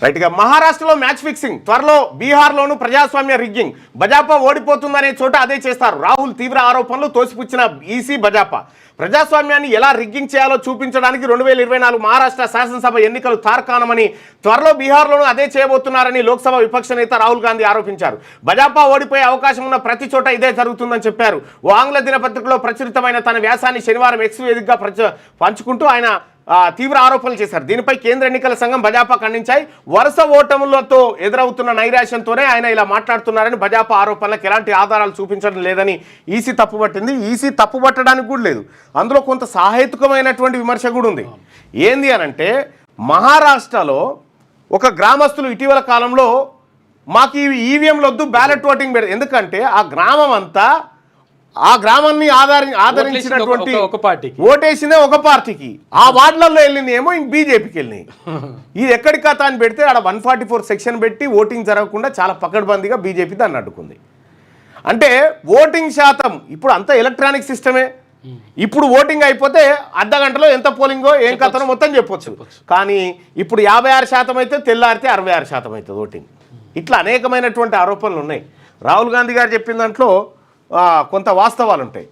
రైట్గా మహారాష్ట్రలో match fixing, త్వరలో బీహార్లోనూ ప్రజాస్వామ్య రిగ్గింగ్. భాజపా ఓడిపోతుందనే చోట అదే చేస్తారు. రాహుల్ తీవ్ర ఆరోపణలు తోసిపుచ్చిన ఈసీ భాజపా. ప్రజాస్వామ్యాన్ని ఎలా రిగ్గింగ్ చేయాలో చూపించడానికి 2024 మహారాష్ట్ర శాసనసభ ఎన్నికలు తార్కాణమని, త్వరలో బీహార్లోనూ అదే చేయబోతున్నారని లోక్సభ విపక్ష నేత రాహుల్ గాంధీ ఆరోపించారు. భాజపా ఓడిపోయే అవకాశం ఉన్న ప్రతి చోట ఇదే జరుగుతుందని చెప్పారు. ఓ ఆంగ్ల దినపత్రికలో ప్రచురితమైన తన వ్యాసాన్ని శనివారం ఎక్స్ వేదికగా పంచుకుంటూ ఆయన తీవ్ర ఆరోపణలు చేశారు. దీనిపై కేంద్ర ఎన్నికల సంఘం భాజపా ఖండించాయి. వరుస ఓటములతో ఎదురవుతున్న నైరాశ్యంతోనే ఆయన ఇలా మాట్లాడుతున్నారని, భాజపా ఆరోపణలకు ఎలాంటి ఆధారాలు చూపించడం లేదని ఈసీ తప్పుపట్టింది. ఈసీ తప్పుపట్టడానికి కూడా లేదు, అందులో కొంత సాహేతుకమైనటువంటి విమర్శ కూడా ఉంది. ఏంది అనంటే, మహారాష్ట్రలో ఒక గ్రామస్తులు ఇటీవల కాలంలో మాకు ఈ ఈవీఎంలు వద్దు, బ్యాలెట్ ఓటింగ్ పెడతారు. ఎందుకంటే ఆ గ్రామాన్ని ఆదరించినటువంటి ఓటేసిందే ఒక పార్టీకి, ఆ వార్డులలో వెళ్ళింది ఏమో ఇంక బీజేపీకి వెళ్ళినాయి. ఇది ఎక్కడి కథ అని పెడితే ఆడ 144 సెక్షన్ పెట్టి ఓటింగ్ జరగకుండా చాలా పకడ్బందీగా బీజేపీ దాన్ని అడ్డుకుంది. అంటే ఓటింగ్ శాతం ఇప్పుడు అంతా ఎలక్ట్రానిక్ సిస్టమే. ఇప్పుడు ఓటింగ్ అయిపోతే అర్ధ గంటలో ఎంత పోలింగో ఏం కథనో మొత్తం చెప్పొచ్చు. కానీ ఇప్పుడు 56% అయితే తెల్లారితే 66% అవుతుంది ఓటింగ్. ఇట్లా అనేకమైనటువంటి ఆరోపణలు ఉన్నాయి. రాహుల్ గాంధీ గారు చెప్పిన దాంట్లో కొంత వాస్తవాలు ఉంటాయి.